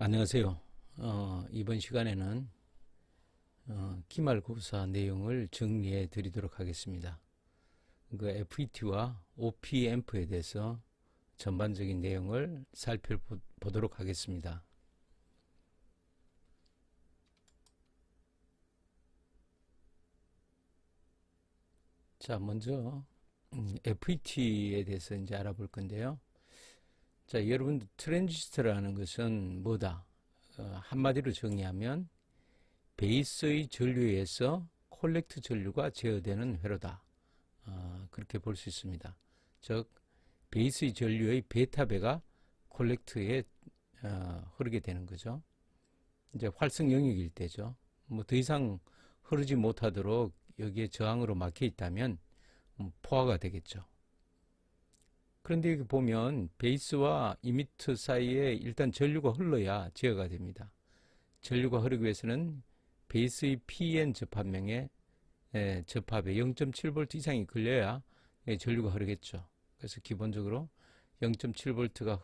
안녕하세요. 이번 시간에는 기말고사 내용을 정리해 드리도록 하겠습니다. 그 FET와 OPAMP에 대해서 전반적인 내용을 살펴보도록 하겠습니다. 자, 먼저 FET에 대해서 이제 알아볼 건데요. 자, 여러분들 트랜지스터라는 것은 뭐다? 한마디로 정의하면 베이스의 전류에서 콜렉트 전류가 제어되는 회로다. 그렇게 볼 수 있습니다. 즉 베이스의 전류의 베타배가 콜렉트에 흐르게 되는 거죠. 이제 활성 영역일 때죠. 뭐 더 이상 흐르지 못하도록 여기에 저항으로 막혀 있다면 포화가 되겠죠. 그런데 여기 보면 베이스와 이미터 사이에 일단 전류가 흘러야 제어가 됩니다. 전류가 흐르기 위해서는 베이스의 PN 접합명에 접합에 0.7V 이상이 걸려야 전류가 흐르겠죠. 그래서 기본적으로 0.7V가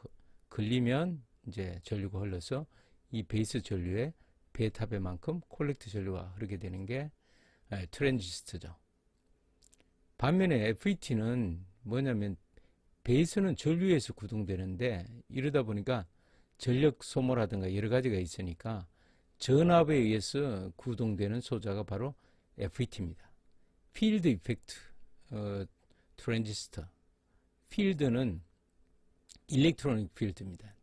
걸리면 이제 전류가 흘러서 이 베이스 전류의 베타배만큼 콜렉트 전류가 흐르게 되는 게 트랜지스터죠. 반면에 FET는 뭐냐면 베이스는 전류에서 구동되는데 이러다 보니까 전력 소모라든가 여러 가지가 있으니까 전압에 의해서 구동되는 소자가 바로 FET입니다. 필드 이펙트 트랜지스터. 필드는 일렉트로닉 필드입니다.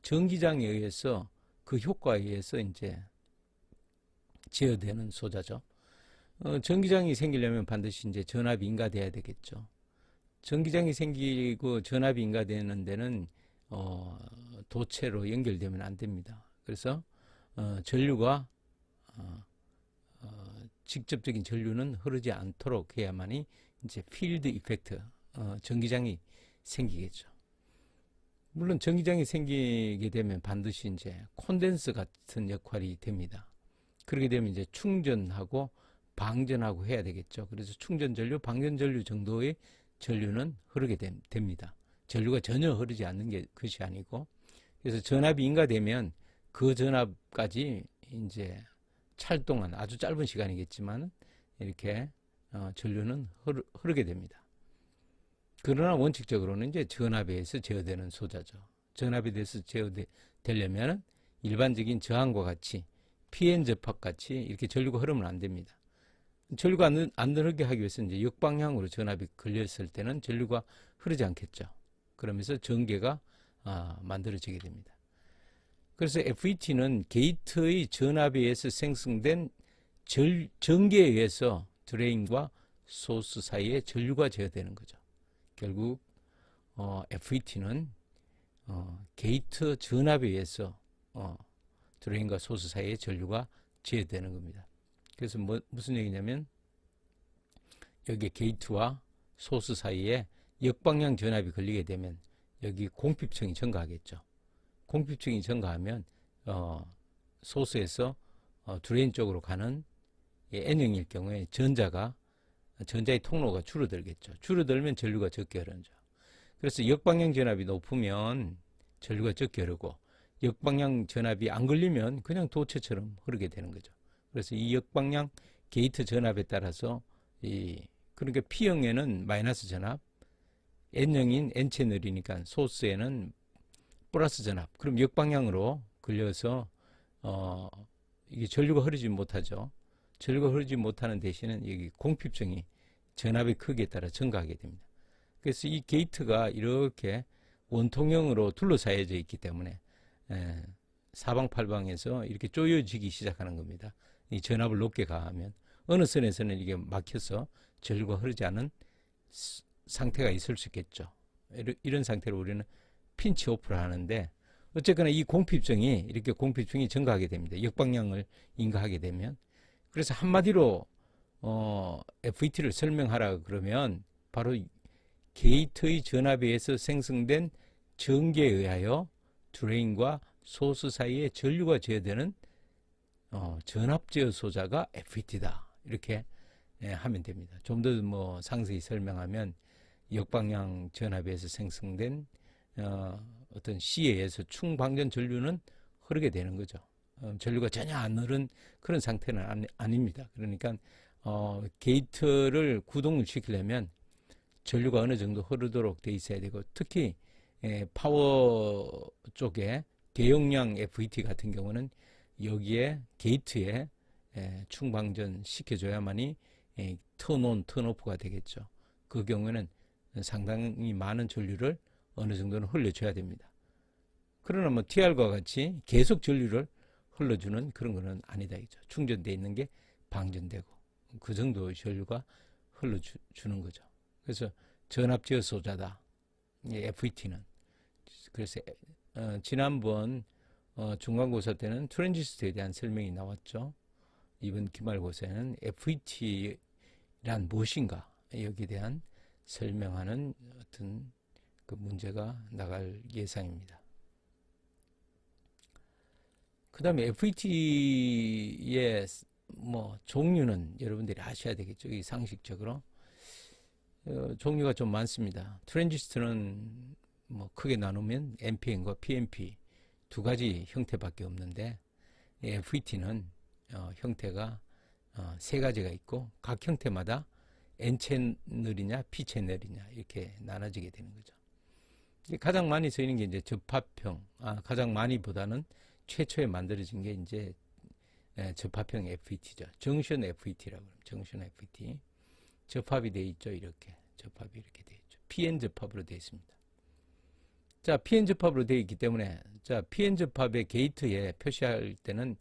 전기장에 의해서 그 효과에 의해서 이제 제어되는 소자죠. 전기장이 생기려면 반드시 이제 전압이 인가돼야 되겠죠. 전기장이 생기고 전압이 인가되는 데는 도체로 연결되면 안 됩니다. 그래서 전류가 직접적인 전류는 흐르지 않도록 해야만이 이제 필드 이펙트 전기장이 생기겠죠. 물론 전기장이 생기게 되면 반드시 이제 콘덴서 같은 역할이 됩니다. 그렇게 되면 이제 충전하고 방전하고 해야 되겠죠. 그래서 충전 전류, 방전 전류 정도의 전류는 흐르게 됩니다. 전류가 전혀 흐르지 않는 것이 아니고, 그래서 전압이 인가되면 그 전압까지 이제 찰동안 아주 짧은 시간이겠지만 이렇게 전류는 흐르게 됩니다. 그러나 원칙적으로는 이제 전압에 의해서 제어되는 소자죠. 전압에 대해서 제어되려면 일반적인 저항과 같이 PN 접합 같이 이렇게 전류가 흐르면 안 됩니다. 전류가 안 흐르게 하기 위해서 이제 역방향으로 전압이 걸렸을 때는 전류가 흐르지 않겠죠. 그러면서 전개가 만들어지게 됩니다. 그래서 FET는 게이트의 전압에 의해서 생성된 전개에 의해서 드레인과 소스 사이에 전류가 제어되는 거죠. 결국 FET는 게이트 전압에 의해서 드레인과 소스 사이에 전류가 제어되는 겁니다. 그래서 무슨 얘기냐면 여기 게이트와 소스 사이에 역방향 전압이 걸리게 되면 여기 공핍층이 증가하겠죠. 공핍층이 증가하면 소스에서 드레인 쪽으로 가는 N형일 경우에 전자의 통로가 줄어들겠죠. 줄어들면 전류가 적게 흐르죠. 그래서 역방향 전압이 높으면 전류가 적게 흐르고 역방향 전압이 안 걸리면 그냥 도체처럼 흐르게 되는 거죠. 그래서 이 역방향 게이트 전압에 따라서 그러니까 P형에는 마이너스 전압, N형인 N채널이니까 소스에는 플러스 전압. 그럼 역방향으로 걸려서 이게 전류가 흐르지 못하죠. 전류가 흐르지 못하는 대신에 여기 공핍층이 전압의 크기에 따라 증가하게 됩니다. 그래서 이 게이트가 이렇게 원통형으로 둘러싸여져 있기 때문에 사방팔방에서 이렇게 쪼여지기 시작하는 겁니다. 이 전압을 높게 가하면 어느 선에서는 이게 막혀서 전류가 흐르지 않은 상태가 있을 수 있겠죠. 이런 상태로 우리는 핀치 오프를 하는데 어쨌거나 이 공핍층이 이렇게 공핍층이 증가하게 됩니다. 역방향을 인가하게 되면. 그래서 한마디로 FET를 설명하라 그러면 바로 게이트의 전압에 의해서 생성된 전기에 의하여 드레인과 소스 사이에 전류가 제어되는 전압 제어 소자가 FET다. 이렇게 하면 됩니다. 좀 더 뭐 상세히 설명하면 역방향 전압에서 생성된 어떤 시에 의해서 충방전 전류는 흐르게 되는 거죠. 전류가 전혀 안 흐른 그런 상태는 아닙니다. 그러니까 게이트를 구동을 시키려면 전류가 어느 정도 흐르도록 돼 있어야 되고, 특히 파워 쪽에 대용량 FET 같은 경우는 여기에 게이트에 충방전 시켜줘야만이 턴온, 턴오프가 되겠죠. 그 경우에는 상당히 많은 전류를 어느 정도는 흘려줘야 됩니다. 그러나 뭐 TR과 같이 계속 전류를 흘러주는 그런 거는 아니다 이죠. 충전되어 있는 게 방전되고 그 정도 전류가 흘러주는 거죠. 그래서 전압제어 소자다. FET는. 그래서 지난번 중간고사 때는 트랜지스터에 대한 설명이 나왔죠. 이번 기말고사에는 FET란 무엇인가 여기에 대한 설명하는 어떤 그 문제가 나갈 예상입니다. 그 다음에 FET의 뭐 종류는 여러분들이 아셔야 되겠죠. 이 상식적으로 종류가 좀 많습니다. 트랜지스터는 뭐 크게 나누면 NPN과 PNP 두 가지 형태밖에 없는데, FET는 형태가 세 가지가 있고 각 형태마다 N채널이냐 P채널이냐 이렇게 나눠지게 되는 거죠. 가장 많이 쓰이는 게 이제 접합형, 가장 많이보다는 최초에 만들어진 게 이제 접합형 FET죠. 정션 FET라고 합니다. 정션 FET. 접합이 되어 있죠. 이렇게. 접합이 이렇게 되어 있죠. PN 접합으로 되어 있습니다. 자, PN 접합으로 되어 있기 때문에, 자, PN 접합의 게이트에 표시할 때는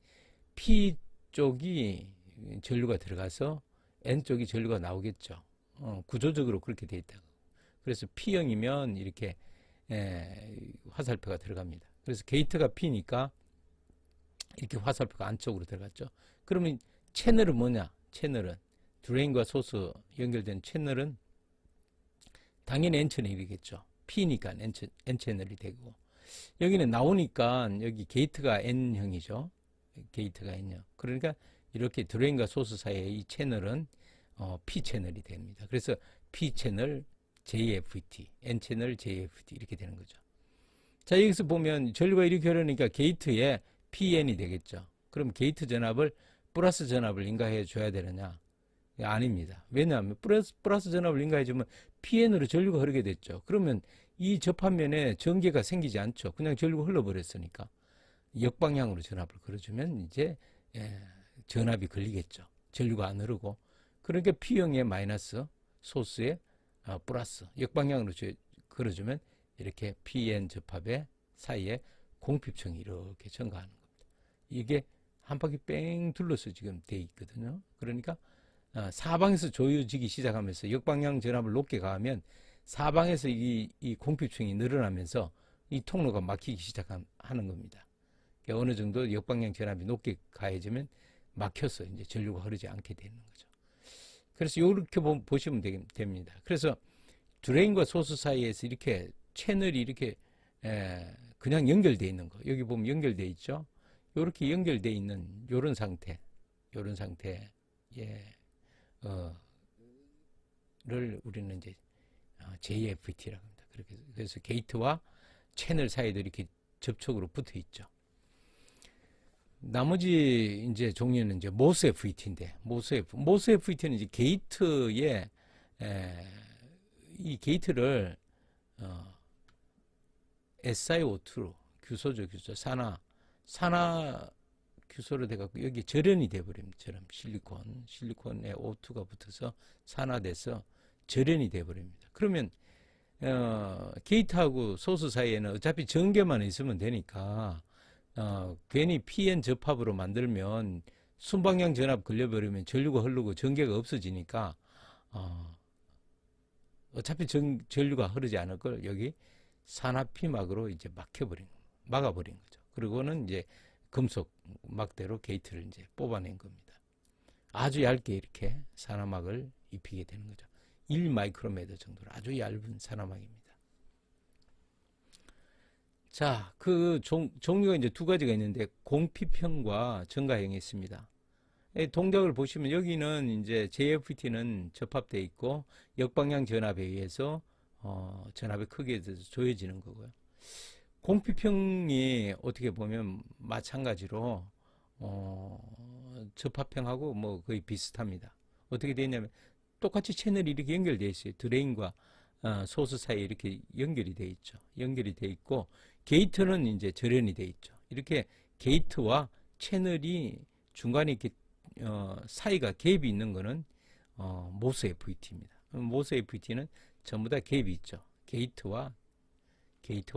P 쪽이 전류가 들어가서 N 쪽이 전류가 나오겠죠. 구조적으로 그렇게 되어 있다고. 그래서 P형이면 이렇게 화살표가 들어갑니다. 그래서 게이트가 P니까 이렇게 화살표가 안쪽으로 들어갔죠. 그러면 채널은 뭐냐? 채널은 드레인과 소스 연결된 채널은 당연히 N채널이겠죠. P니까 N채널이 되고, 여기는 나오니까 여기 게이트가 N형이죠. 게이트가 N형. 그러니까 이렇게 드레인과 소스 사이의 이 채널은 P채널이 됩니다. 그래서 P채널 JFET, N채널 JFET 이렇게 되는 거죠. 자, 여기서 보면 전류가 이렇게 흐르니까 게이트에 PN이 되겠죠. 그럼 게이트 전압을 플러스 전압을 인가해 줘야 되느냐? 아닙니다. 왜냐하면 플러스 전압을 인가해 주면 PN으로 전류가 흐르게 됐죠. 그러면 이 접합면에 전개가 생기지 않죠. 그냥 전류가 흘러버렸으니까. 역방향으로 전압을 걸어주면 이제 전압이 걸리겠죠. 전류가 안 흐르고. 그러니까 P형의 마이너스, 소스의 플러스, 역방향으로 걸어주면 이렇게 PN 접합의 사이에 공핍층이 이렇게 증가하는 겁니다. 이게 한 바퀴 뺑 둘러서 지금 돼 있거든요. 그러니까 사방에서 조여지기 시작하면서 역방향 전압을 높게 가하면 사방에서 이 공핍층이 늘어나면서 이 통로가 막히기 시작하는 겁니다. 그러니까 어느 정도 역방향 전압이 높게 가해지면 막혀서 이제 전류가 흐르지 않게 되는 거죠. 그래서 이렇게 보시면 됩니다. 그래서 드레인과 소스 사이에서 이렇게 채널이 이렇게 그냥 연결되어 있는 거, 여기 보면 연결되어 있죠. 이렇게 연결되어 있는 이런 상태, 이런 상태에 를 우리는 이제 JFET라고 합니다. 그래서 게이트와 채널 사이도 이렇게 접촉으로 붙어 있죠. 나머지 이제 종류는 이제 모스 FET인데, 모스 FET는 이제 게이트에 이 게이트를 SiO2로 규소죠. 산화 규소로 돼갖고 여기 절연이 돼버립니다. 실리콘에 O2가 붙어서 산화돼서 절연이 돼버립니다. 그러면 게이트하고 소스 사이에는 어차피 전개만 있으면 되니까 괜히 PN 접합으로 만들면 순방향 전압 걸려버리면 전류가 흐르고 전개가 없어지니까 어차피 전류가 흐르지 않을 걸 여기 산화 피막으로 이제 막아버린 거죠. 그리고는 이제 금속 막대로 게이트를 이제 뽑아낸 겁니다. 아주 얇게 이렇게 산화막을 입히게 되는 거죠. 1마이크로미터 정도로 아주 얇은 산화막입니다. 자, 그 종류가 이제 두 가지가 있는데 공핍형과 증가형이 있습니다. 동작을 보시면 여기는 이제 JFET는 접합되어 있고 역방향 전압에 의해서 전압의 크기에 대해서 조여지는 거고요. 공피평이 어떻게 보면 마찬가지로 접합평하고 뭐 거의 비슷합니다. 어떻게 되냐면 똑같이 채널이 이렇게 연결되어 있어요. 드레인과 소스 사이에 이렇게 연결이 되어 있죠. 연결이 되어 있고 게이트는 이제 절연이 되어 있죠. 이렇게 게이트와 채널이 중간에 이렇게 사이가 갭이 있는 거는 모스 FET입니다. 모스 FET는 전부 다 갭이 있죠. 게이트와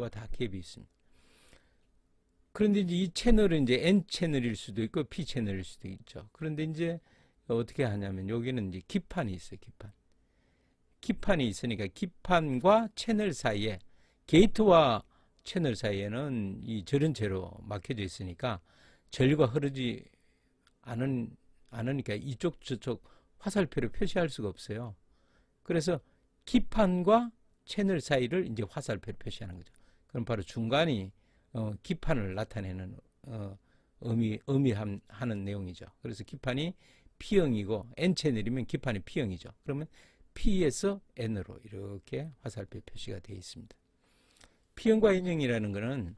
다 갭이 있습니다. 그런데 이제 이 채널은 이제 N 채널일 수도 있고 P 채널일 수도 있죠. 그런데 이제 어떻게 하냐면 여기는 이제 기판이 있어요. 기판이 있으니까 기판과 채널 사이에 게이트와 채널 사이에는 이 절연체로 막혀져 있으니까 전류가 흐르지 않으니까 이쪽 저쪽 화살표로 표시할 수가 없어요. 그래서 기판과 채널 사이를 이제 화살표로 표시하는 거죠. 그럼 바로 중간이 기판을 나타내는 의미하는 내용이죠. 그래서 기판이 P형이고 N 채널이면 기판이 P형이죠. 그러면 P에서 N으로 이렇게 화살표 표시가 되어 있습니다. P형과 N형이라는 것은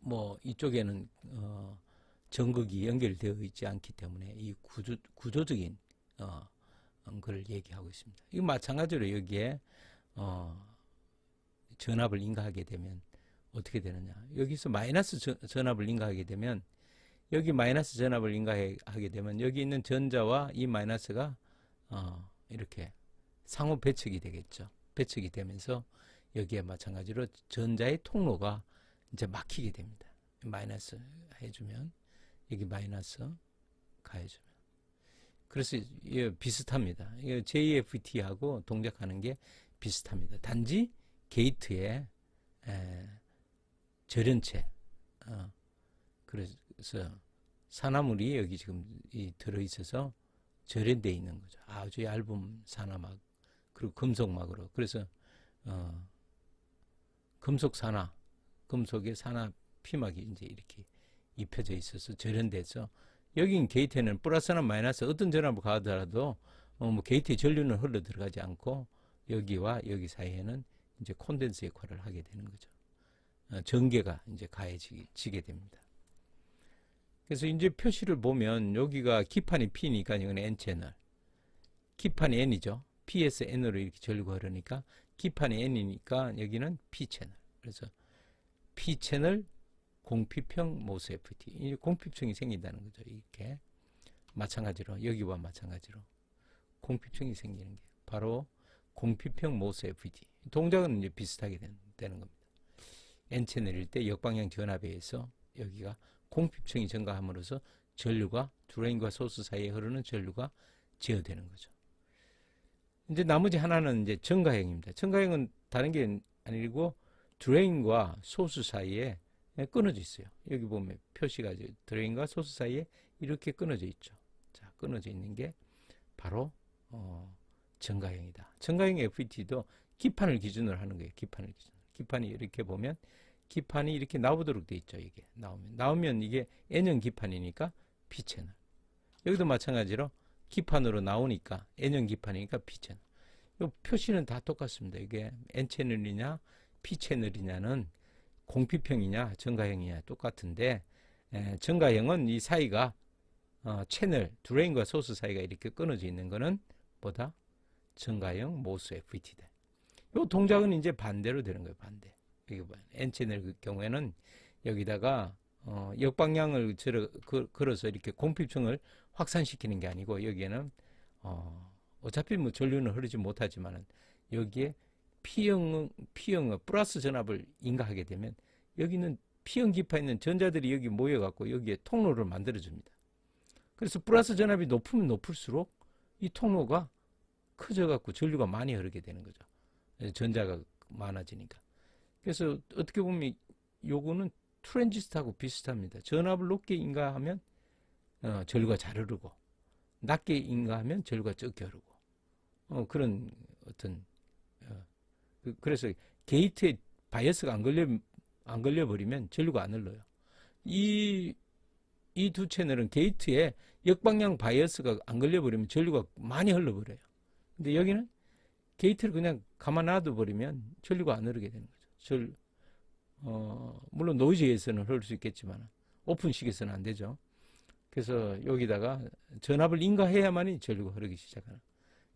뭐 이쪽에는 전극이 연결되어 있지 않기 때문에 이 구조적인 걸 얘기하고 있습니다. 이거 마찬가지로 여기에 전압을 인가하게 되면 어떻게 되느냐. 여기서 마이너스 전압을 인가하게 되면 여기 마이너스 전압을 인가하게 되면 여기 있는 전자와 이 마이너스가 이렇게 상호 배척이 되겠죠. 배척이 되면서 여기에 마찬가지로 전자의 통로가 이제 막히게 됩니다. 마이너스 해주면 여기 마이너스 가해주면 그래서 비슷합니다. JFET하고 동작하는 게 비슷합니다. 단지 게이트에 절연체 그래서 산화물이 여기 지금 들어있어서 절연되어 있는 거죠. 아주 얇은 산화막 그리고 금속막으로 그래서 금속의 산화 피막이 이제 이렇게 입혀져 있어서 절연돼서 여긴 게이트에는 플러스나 마이너스 어떤 전압을 가하더라도 뭐 게이트의 전류는 흘러 들어가지 않고 여기와 여기 사이에는 이제 콘덴스 역할을 하게 되는 거죠. 전개가 이제 가해지게 됩니다. 그래서 이제 표시를 보면 여기가 기판이 P니까 이건 N 채널, 기판이 N이죠. P에서 N으로 이렇게 전류가 흐르니까 기판이 N이니까 여기는 P 채널. 그래서 P 채널 공피평 모스 FET. 이 공피평이 생긴다는 거죠. 이렇게 마찬가지로 여기와 마찬가지로 공피평이 생기는 게 바로 공피평 모스 FET. 동작은 이제 비슷하게 되는 겁니다. N 채널일 때 역방향 전압에 의해서 여기가 공피층이 증가함으로써 전류가 드레인과 소스 사이에 흐르는 전류가 제어되는 거죠. 이제 나머지 하나는 이제 증가형입니다. 증가형은 다른 게 아니고 드레인과 소스 사이에 끊어져 있어요. 여기 보면 표시가 이제 드레인과 소스 사이에 이렇게 끊어져 있죠. 자, 끊어져 있는 게 바로 증가형이다. 증가형 FET도 기판을 기준으로 하는 거예요. 기판을 기준으로. 기판이 이렇게 보면 기판이 이렇게 나오도록 돼 있죠. 이게 나오면 이게 N형 기판이니까 P 채널. 여기도 마찬가지로 기판으로 나오니까 N형 기판이니까 P 채널. 이 표시는 다 똑같습니다. 이게 N 채널이냐 P 채널이냐는 공피평이냐 증가형이냐 똑같은데 증가형은 이 사이가 채널 드레인과 소스 사이가 이렇게 끊어져 있는 거는 보다 증가형 모스 FET다. 이 동작은 이제 반대로 되는 거예요. 반대. 여기 봐요. N채널 경우에는 여기다가 역방향을 걸어서 이렇게 공피층을 확산시키는 게 아니고 여기에는 어차피 뭐 전류는 흐르지 못하지만은 여기에 P형 플러스 전압을 인가하게 되면 여기는 P형 기파에 있는 전자들이 여기 모여갖고 여기에 통로를 만들어줍니다. 그래서 플러스 전압이 높으면 높을수록 이 통로가 커져갖고 전류가 많이 흐르게 되는 거죠. 전자가 많아지니까. 그래서 어떻게 보면 요거는 트랜지스터하고 비슷합니다. 전압을 높게 인가하면 전류가 잘 흐르고 낮게 인가하면 전류가 적게 흐르고 그런 어떤 그래서 게이트에 바이어스가 안 걸려버리면 전류가 안 흘러요. 이 두 채널은 게이트에 역방향 바이어스가 안 걸려버리면 전류가 많이 흘러버려요. 근데 여기는 게이트를 그냥 가만 놔둬 버리면 전류가 안 흐르게 되는 거죠. 물론 노이즈에서는 흐를 수 있겠지만 오픈식에서는 안 되죠. 그래서 여기다가 전압을 인가해야만이 전류가 흐르기 시작하는,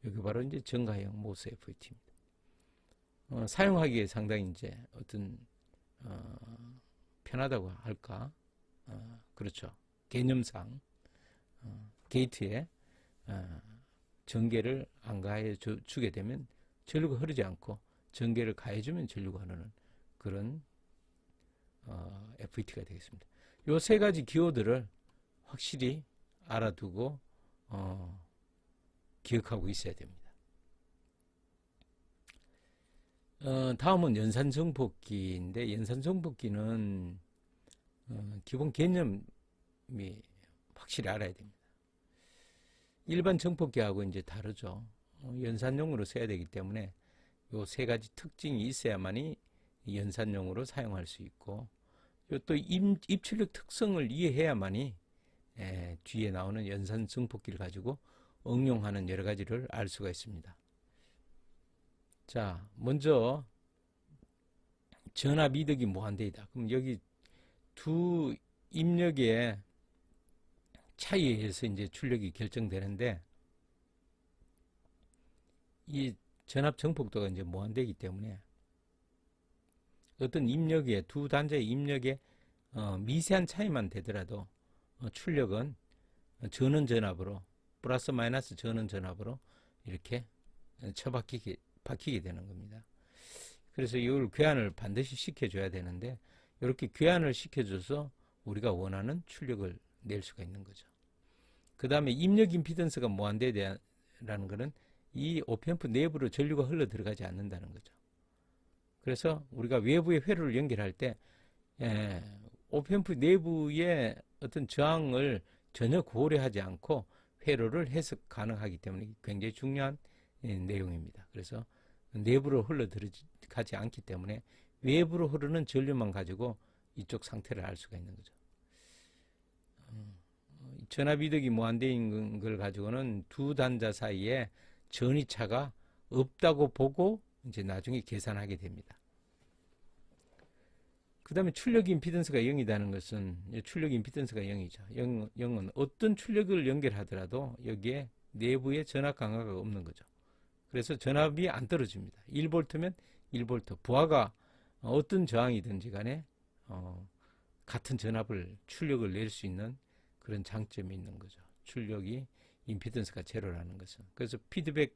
여기 바로 이제 정가형 모스 FET입니다. 사용하기에 상당히 이제 어떤 편하다고 할까, 그렇죠. 개념상 게이트에 전개를 안 가해 주게 되면 전류가 흐르지 않고, 전개를 가해주면 전류가 흐르는 그런 FET가 되겠습니다. 요 세 가지 기호들을 확실히 알아두고 기억하고 있어야 됩니다. 다음은 연산정폭기인데, 연산정폭기는 기본 개념이 확실히 알아야 됩니다. 일반 정폭기하고 이제 다르죠. 연산용으로 써야 되기 때문에 요 세 가지 특징이 있어야만이 연산용으로 사용할 수 있고, 요 또 입출력 특성을 이해해야만이 뒤에 나오는 연산 정폭기를 가지고 응용하는 여러 가지를 알 수가 있습니다. 자, 먼저 전압 이득이 무한대이다. 그럼 여기 두 입력의 차이에 의해서 이제 출력이 결정되는데, 이 전압 정폭도가 이제 무한대이기 때문에 어떤 입력의 두 단자의 입력의 미세한 차이만 되더라도 출력은 전원 전압으로, 플러스 마이너스 전원 전압으로 이렇게 박히게 되는 겁니다. 그래서 이걸 교환을 반드시 시켜줘야 되는데, 이렇게 교환을 시켜줘서 우리가 원하는 출력을 낼 수가 있는 거죠. 그 다음에 입력 임피던스가 무한대라는 것은 이 오펜프 내부로 전류가 흘러 들어가지 않는다는 거죠. 그래서 우리가 외부의 회로를 연결할 때 오펜프 내부의 어떤 저항을 전혀 고려하지 않고 회로를 해석 가능하기 때문에 굉장히 중요한 내용입니다. 그래서 내부로 흘러 들어가지 않기 때문에 외부로 흐르는 전류만 가지고 이쪽 상태를 알 수가 있는 거죠. 전압 이득이 무한대인 걸 가지고는 두 단자 사이에 전위차가 없다고 보고 이제 나중에 계산하게 됩니다. 그 다음에 출력 임피던스가 0이라는 것은, 출력 임피던스가 0이죠. 0은 어떤 출력을 연결하더라도 여기에 내부에 전압 강화가 없는 거죠. 그래서 전압이 안 떨어집니다. 1V면 1V, 부하가 어떤 저항이든지 간에 같은 전압을, 출력을 낼 수 있는 그런 장점이 있는 거죠. 출력이 임피던스가 제로라는 것은. 그래서 피드백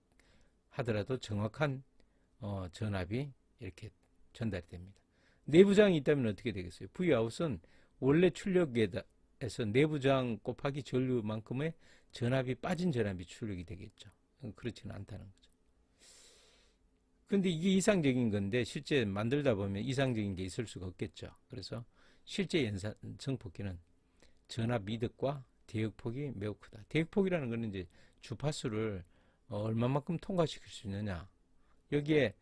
하더라도 정확한 전압이 이렇게 전달이 됩니다. 내부저항이 있다면 어떻게 되겠어요? Vout은 원래 출력에서 내부저항 곱하기 전류만큼의 전압이 빠진 전압이 출력이 되겠죠. 그렇지는 않다는 거죠. 근데 이게 이상적인 건데, 실제 만들다 보면 이상적인 게 있을 수가 없겠죠. 그래서 실제 연산 정폭기는 전압 이득과 대역폭이 매우 크다. 대역폭이라는 것은 이제 주파수를 얼마만큼 통과시킬 수 있느냐. 여기에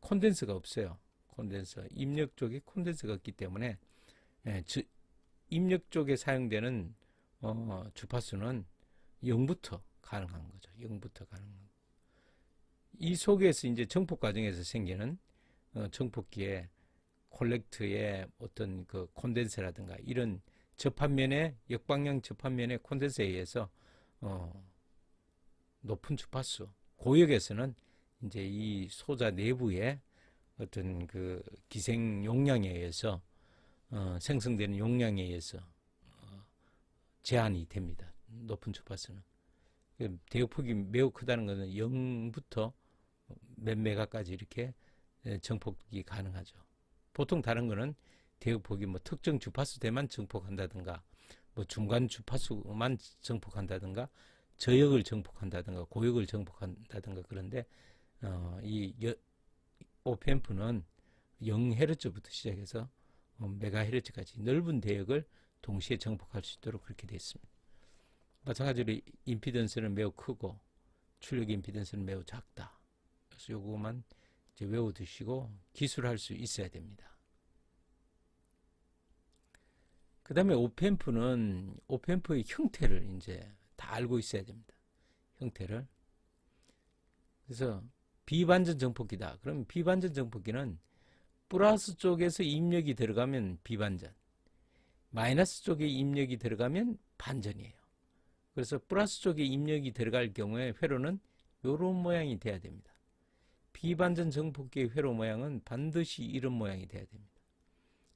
콘덴서가 없어요. 콘덴서. 입력 쪽에 콘덴서가 없기 때문에 입력 쪽에 사용되는 주파수는 0부터 가능한 거죠. 0부터 가능한 거. 이 속에서 이제 정폭 과정에서 생기는 정폭기의 콜렉트의 어떤 그 콘덴서라든가 이런 접합면의 역방향 접합면의 콘덴서에 의해서 높은 주파수, 고역에서는 이제 이 소자 내부의 어떤 그 기생 용량에 의해서 생성되는 용량에 의해서 제한이 됩니다. 높은 주파수는. 대역폭이 매우 크다는 것은 0부터 몇 메가까지 이렇게 정폭이 가능하죠. 보통 다른 거는 대역폭이 뭐 특정 주파수대만 정폭한다든가, 뭐 중간 주파수만 정폭한다든가, 저역을 정폭한다든가, 고역을 정폭한다든가. 그런데 이 오펜프는 0Hz부터 시작해서 메가헤르츠까지 넓은 대역을 동시에 정폭할 수 있도록 그렇게 되어 있습니다. 마찬가지로 임피던스는 매우 크고 출력 임피던스는 매우 작다. 그래서 요거만 이제 외워두시고 기술할 수 있어야 됩니다. 그 다음에 오펜프는 오펜프의 형태를 이제 다 알고 있어야 됩니다. 형태를. 그래서 비반전 정폭기다. 그럼 비반전 정폭기는 플러스 쪽에서 입력이 들어가면 비반전, 마이너스 쪽에 입력이 들어가면 반전이에요. 그래서 플러스 쪽에 입력이 들어갈 경우에 회로는 이런 모양이 돼야 됩니다. 비반전 정폭기의 회로 모양은 반드시 이런 모양이 돼야 됩니다.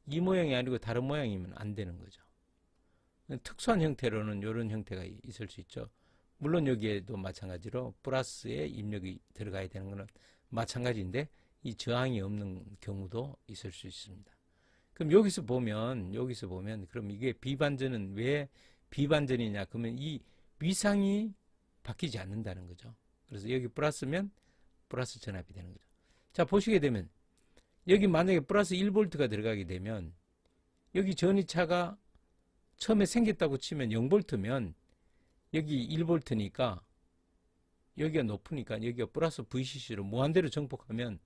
이 모양이 아니고 다른 모양이면 안 되는 거죠. 특수한 형태로는 이런 형태가 있을 수 있죠. 물론 여기에도 마찬가지로 플러스에 입력이 들어가야 되는 것은 마찬가지인데 이 저항이 없는 경우도 있을 수 있습니다. 그럼 여기서 보면 그럼 이게 비반전은 왜 비반전이냐? 그러면 이 위상이 바뀌지 않는다는 거죠. 그래서 여기 플러스면 플러스 전압이 되는 거죠. 자, 보시게 되면 여기 만약에 플러스 1V가 들어가게 되면 여기 전이차가 처음에 생겼다고 치면 0V면 여기 1V니까 여기가 높으니까 여기가 플러스 VCC로 무한대로 정폭하면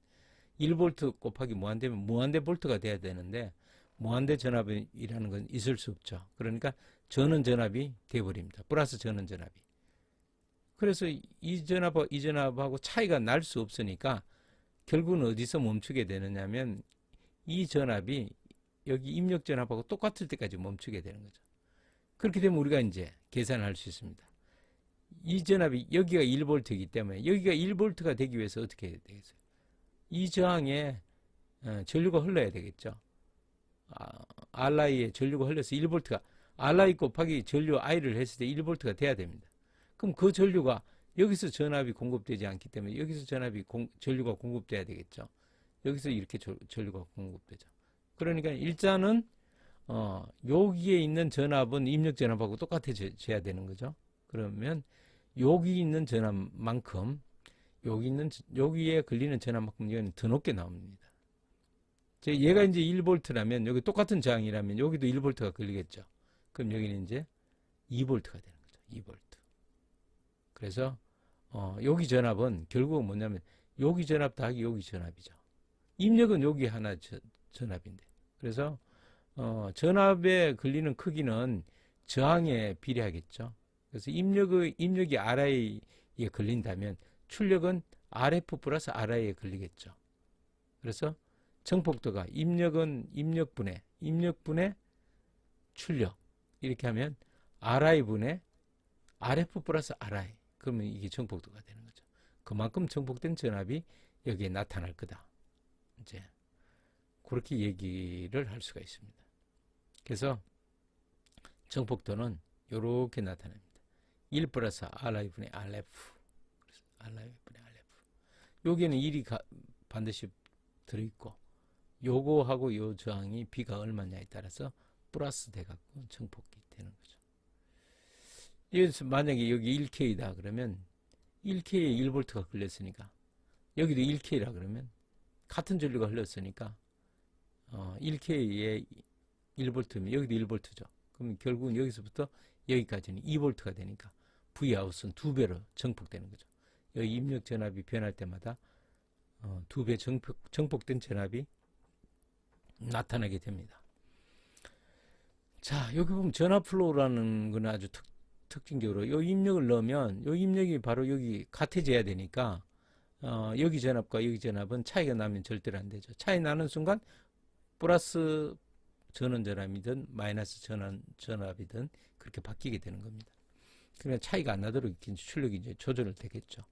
1V 곱하기 무한대면 무한대 볼트가 돼야 되는데 무한대 전압이라는 건 있을 수 없죠. 그러니까 전원 전압이 돼버립니다. 플러스 전원 전압이. 그래서 이 전압과 이 전압하고 차이가 날 수 없으니까 결국은 어디서 멈추게 되느냐면 이 전압이 여기 입력 전압하고 똑같을 때까지 멈추게 되는 거죠. 그렇게 되면 우리가 이제 계산을 할 수 있습니다. 이 전압이 여기가 1V이기 때문에 여기가 1V가 되기 위해서 어떻게 되겠어요? 이 저항에 전류가 흘러야 되겠죠. Ri에 전류가 흘러서 1V가 Ri 곱하기 전류 I를 했을 때 1V가 돼야 됩니다. 그럼 그 전류가 여기서 전압이 공급되지 않기 때문에 여기서 전류가 공급돼야 되겠죠. 여기서 이렇게 전류가 공급되죠. 그러니까 일단은 여기에 있는 전압은 입력 전압하고 똑같아져야 되는 거죠. 그러면 여기 있는 전압만큼 여기에 걸리는 전압만큼 이건 더 높게 나옵니다. 얘가 이제 1V라면 여기 똑같은 저항이라면 여기도 1V가 걸리겠죠. 그럼 여기는 이제 2V가 되는 거죠. 2V. 그래서 여기 전압은 결국은 뭐냐면 여기 전압 더하기 여기 전압이죠. 입력은 여기 하나 전압인데. 그래서 전압에 걸리는 크기는 저항에 비례하겠죠. 그래서 입력이 Ri에 걸린다면 출력은 RF 플러스 Ri에 걸리겠죠. 그래서 정폭도가 입력은 입력분의 출력 이렇게 하면 RI분의 RF 플러스 RI 그러면 이게 정폭도가 되는 거죠. 그만큼 정폭된 전압이 여기에 나타날 거다. 이제 그렇게 얘기를 할 수가 있습니다. 그래서 정폭도는 이렇게 나타납니다. 1 플러스 RI분의 RF RI분의 RF 여기에는 1이 반드시 들어있고 요거하고 요 저항이 B가 얼마냐에 따라서 플러스 돼갖고 정폭이 되는 거죠. 여기서 만약에 여기 1K다 그러면 1K에 1V가 걸렸으니까 여기도 1K라 그러면 같은 전류가 흘렀으니까 1K에 1V면 여기도 1V죠. 그럼 결국은 여기서부터 여기까지는 2V가 되니까 V아웃은 2배로 정폭되는 거죠. 여기 입력 전압이 변할 때마다 2배 정폭된 전압이 나타나게 됩니다. 자, 여기 보면 전압 플로우라는 거는 아주 특징적으로 이 입력을 넣으면 이 입력이 바로 여기 같아져야 되니까 여기 전압과 여기 전압은 차이가 나면 절대로 안 되죠. 차이 나는 순간 플러스 전원 전압이든 마이너스 전원 전압이든 그렇게 바뀌게 되는 겁니다. 그러니까 차이가 안 나도록 출력이 이제 조절을 되겠죠.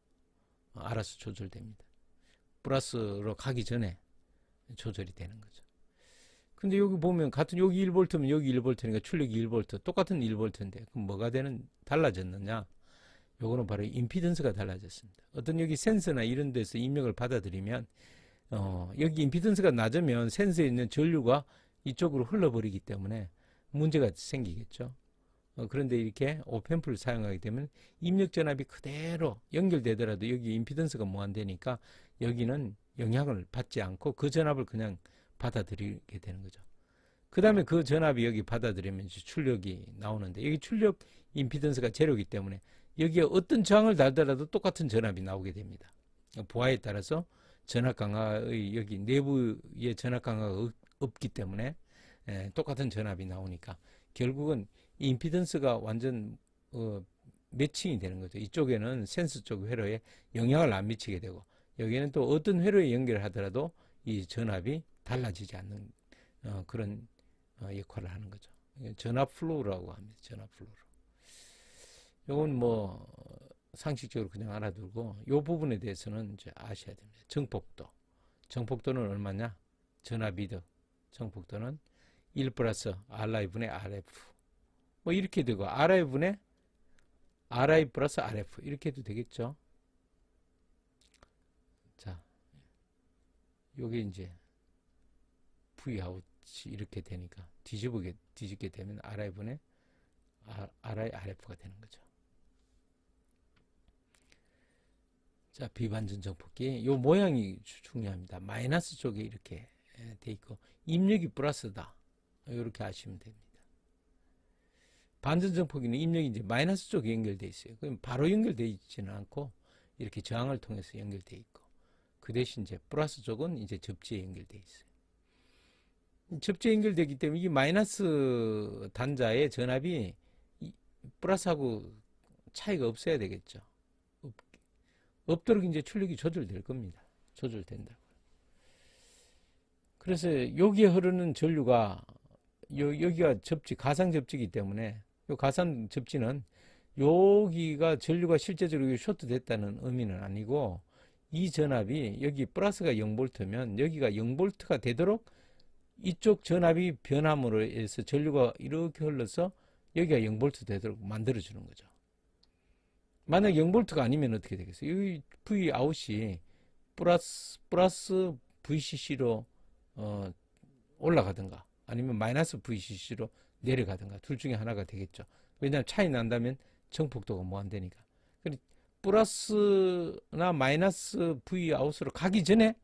알아서 조절됩니다. 플러스로 가기 전에 조절이 되는 거죠. 근데 여기 보면 같은 여기 1V면 여기 1V니까 출력이 1V 똑같은 1V인데 그럼 뭐가 달라졌느냐? 요거는 바로 임피던스가 달라졌습니다. 어떤 여기 센서나 이런 데서 입력을 받아들이면 여기 임피던스가 낮으면 센서에 있는 전류가 이쪽으로 흘러버리기 때문에 문제가 생기겠죠. 그런데 이렇게 오펜프를 사용하게 되면 입력 전압이 그대로 연결되더라도 여기 임피던스가 무한대니까 여기는 영향을 받지 않고 그 전압을 그냥 받아들이게 되는 거죠. 그 다음에 그 전압이 여기 받아들이면 출력이 나오는데 여기 출력 임피던스가 제로이기 때문에 여기에 어떤 저항을 달더라도 똑같은 전압이 나오게 됩니다. 보아에 따라서 전압 강화의 여기 내부에 전압 강화가 없기 때문에 똑같은 전압이 나오니까 결국은 임피던스가 완전 매칭이 되는 거죠. 이쪽에는 센서 쪽 회로에 영향을 안 미치게 되고 여기는 또 어떤 회로에 연결을 하더라도 이 전압이 달라지지 않는 그런 역할을 하는 거죠. 전압 플로우라고 합니다. 전압 플로우. 이건 뭐 상식적으로 그냥 알아두고 이 부분에 대해서는 이제 아셔야 됩니다. 정폭도. 정폭도는 얼마냐? 전압이득. 정폭도는 1 플러스 RI분의 RF. 뭐 이렇게 되고 RI분의 RI 플러스 RF 이렇게 해도 되겠죠. 자, 요게 이제 V 아웃이 이렇게 되니까 뒤집게 되면 RI분의 RI RF가 되는 거죠. 자, 비반전 정폭기 요 모양이 중요합니다. 마이너스 쪽에 이렇게 돼 있고 입력이 플러스다. 이렇게 아시면 됩니다. 반전 정폭기는 입력이 이제 마이너스 쪽에 연결돼 있어요. 그럼 바로 연결돼 있지는 않고 이렇게 저항을 통해서 연결돼 있고 그 대신 이제 플러스 쪽은 이제 접지에 연결돼 있어요. 접지에 연결되기 때문에 이 마이너스 단자의 전압이 플러스하고 차이가 없어야 되겠죠. 없도록 이제 출력이 조절될 겁니다. 조절된다고. 그래서 여기에 흐르는 전류가 여기가 접지, 가상 접지이기 때문에 이 가상 접지는 여기가 전류가 실제적으로 쇼트 됐다는 의미는 아니고 이 전압이 여기 플러스가 0V면 여기가 0V가 되도록 이쪽 전압이 변함으로 해서 전류가 이렇게 흘러서 여기가 0V 되도록 만들어주는 거죠. 만약 0V가 아니면 어떻게 되겠어요? 여기 V 아웃이 플러스 VCC로 올라가든가 아니면 마이너스 VCC로 내려가든가 둘 중에 하나가 되겠죠. 왜냐하면 차이 난다면 정폭도가 뭐 안 되니까. 플러스나 마이너스 V 아웃으로 가기 전에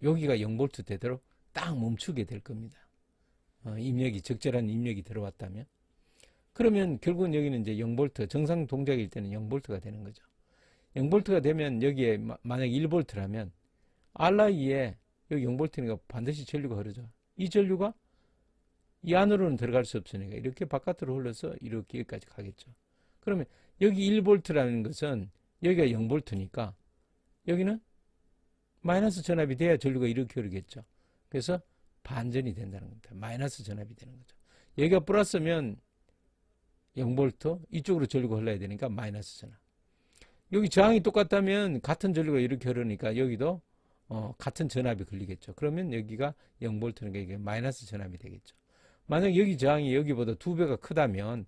여기가 0V 되도록 딱 멈추게 될 겁니다. 입력이 적절한 입력이 들어왔다면. 그러면 결국은 여기는 이제 0V, 정상 동작일 때는 0V가 되는 거죠. 0V가 되면 여기에 만약 1V라면 RI에 여기 0V니까 반드시 전류가 흐르죠. 이 전류가 이 안으로는 들어갈 수 없으니까 이렇게 바깥으로 흘러서 이렇게 여기까지 가겠죠. 그러면 여기 1V라는 것은 여기가 0V니까 여기는 마이너스 전압이 돼야 전류가 이렇게 흐르겠죠. 그래서 반전이 된다는 겁니다. 마이너스 전압이 되는 거죠. 여기가 플러스면 0V, 이쪽으로 전류가 흘러야 되니까 마이너스 전압. 여기 저항이 똑같다면 같은 전류가 이렇게 흐르니까 여기도 같은 전압이 걸리겠죠. 그러면 여기가 0V니까 이게 마이너스 전압이 되겠죠. 만약 여기 저항이 여기보다 2배가 크다면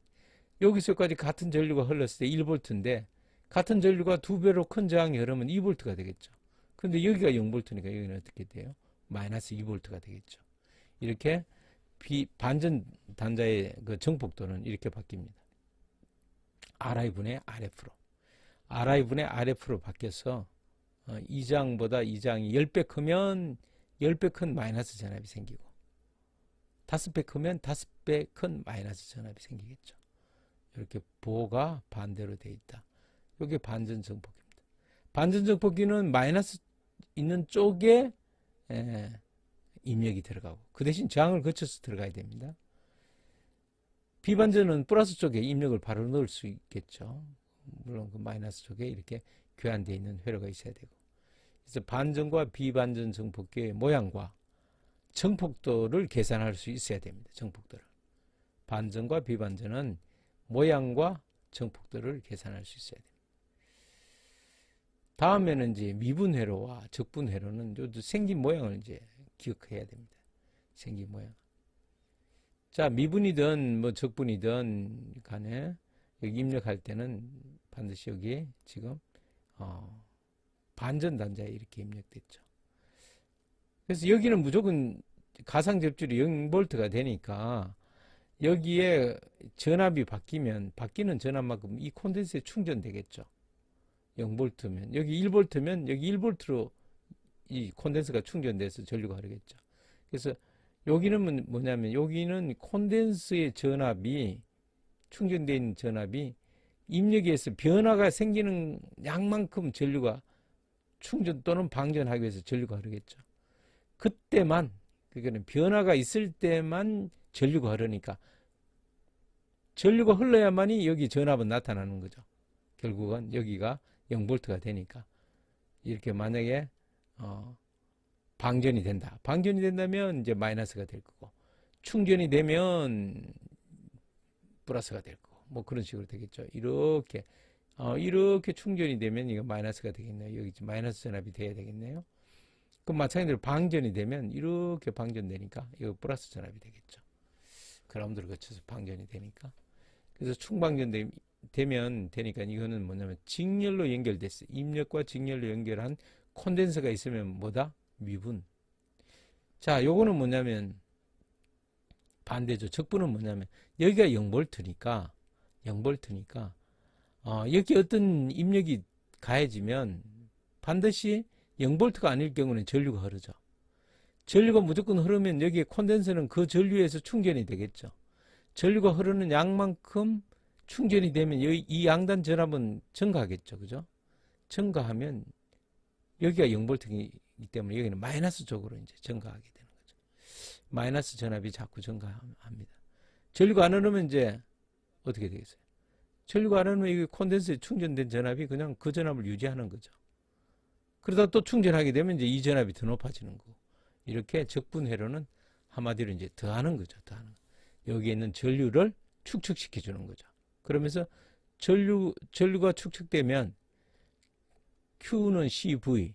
여기서까지 같은 전류가 흘렀을 때 1V인데 같은 전류가 2배로 큰 저항이 흐르면 2V가 되겠죠. 근데 여기가 0V니까 여기는 어떻게 돼요? 마이너스 2V가 되겠죠. 이렇게 반전 단자의 그 정폭도는 이렇게 바뀝니다. RI분의 RF로. RI분의 RF로 바뀌어서 이 장보다 이 장이 10배 크면 10배 큰 마이너스 전압이 생기고 5배 크면 5배 큰 마이너스 전압이 생기겠죠. 이렇게 보호가 반대로 되어 있다. 이게 반전 정폭기입니다. 반전 정폭기는 마이너스 있는 쪽에 입력이 들어가고 그 대신 저항을 거쳐서 들어가야 됩니다. 비반전은 플러스 쪽에 입력을 바로 넣을 수 있겠죠. 물론 그 마이너스 쪽에 이렇게 교환되어 있는 회로가 있어야 되고. 그래서 반전과 비반전 정폭기의 모양과 정폭도를 계산할 수 있어야 됩니다. 정폭도를. 반전과 비반전은 모양과 정폭도를 계산할 수 있어야 됩니다. 다음에는 이제 미분 회로와 적분 회로는 생긴 모양을 이제 기억해야 됩니다. 생긴 모양. 자, 미분이든 뭐 적분이든 간에 여기 입력할 때는 반드시 여기에 지금 반전 단자에 이렇게 입력됐죠. 그래서 여기는 무조건 가상 접줄이 0V가 되니까 여기에 전압이 바뀌면 바뀌는 전압만큼 이 콘덴서에 충전되겠죠. 0V면 여기 1V면 여기 1V로 이 콘덴서가 충전돼서 전류가 흐르겠죠. 그래서 여기는 뭐냐면 여기는 콘덴서의 전압이 충전되어 있는 전압이 입력에서 변화가 생기는 양만큼 전류가 충전 또는 방전하기 위해서 전류가 흐르겠죠. 그때만 그러니까 변화가 있을 때만 전류가 흐르니까 전류가 흘러야만이 여기 전압은 나타나는 거죠. 결국은 여기가 0V가 되니까 이렇게 만약에 방전이 된다. 방전이 된다면 이제 마이너스가 될 거고, 충전이 되면 플러스가 될 거고, 뭐 그런 식으로 되겠죠. 이렇게 충전이 되면 이거 마이너스가 되겠네요. 여기 마이너스 전압이 돼야 되겠네요. 그럼 마찬가지로 방전이 되면 이렇게 방전되니까 이거 플러스 전압이 되겠죠. 그라운드를 거쳐서 방전이 되니까. 그래서 충방전되면 되니까 이거는 뭐냐면 직렬로 연결됐어요. 입력과 직렬로 연결한 콘덴서가 있으면 뭐다? 미분. 자, 요거는 뭐냐면 반대죠. 적분은 뭐냐면 여기가 0볼트니까 여기 어떤 입력이 가해지면 반드시 0볼트가 아닐 경우는 전류가 흐르죠. 전류가 무조건 흐르면 여기에 콘덴서는 그 전류에서 충전이 되겠죠. 전류가 흐르는 양만큼 충전이 되면 이 양단 전압은 증가하겠죠. 그죠? 증가하면 여기가 0볼트이기 때문에 여기는 마이너스 쪽으로 이제 증가하게 되는 거죠. 마이너스 전압이 자꾸 증가합니다. 전류가 안 흐르면 이제 어떻게 되겠어요? 전류가 안 흐르면 이 콘덴서에 충전된 전압이 그냥 그 전압을 유지하는 거죠. 그러다 또 충전하게 되면 이제 이 전압이 더 높아지는 거고, 이렇게 적분회로는 한마디로 이제 더하는 거죠. 더하는 거. 여기에 있는 전류를 축적시켜 주는 거죠. 그러면서 전류가 축적되면 Q는 CV,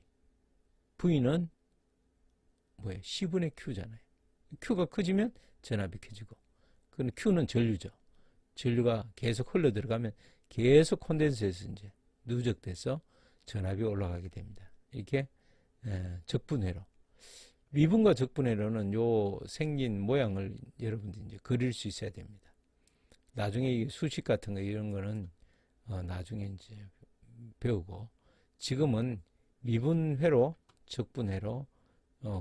V는 뭐예요? C분의 Q잖아요. Q가 커지면 전압이 커지고, 그건 Q는 전류죠. 전류가 계속 흘러 들어가면 계속 콘덴서에서 이제 누적돼서 전압이 올라가게 됩니다. 이렇게 적분회로. 미분과 적분회로는 요 생긴 모양을 여러분들이 이제 그릴 수 있어야 됩니다. 나중에 수식 같은 거 이런 거는 나중에 이제 배우고, 지금은 미분회로, 적분회로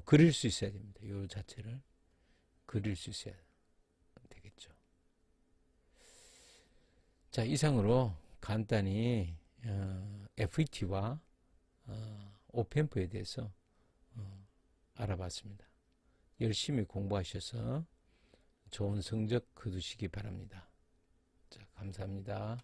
그릴 수 있어야 됩니다. 요 자체를 그릴 수 있어야 되겠죠. 자, 이상으로 간단히 FET와 오펜프에 대해서 알아봤습니다. 열심히 공부하셔서 좋은 성적 거두시기 바랍니다. 자, 감사합니다.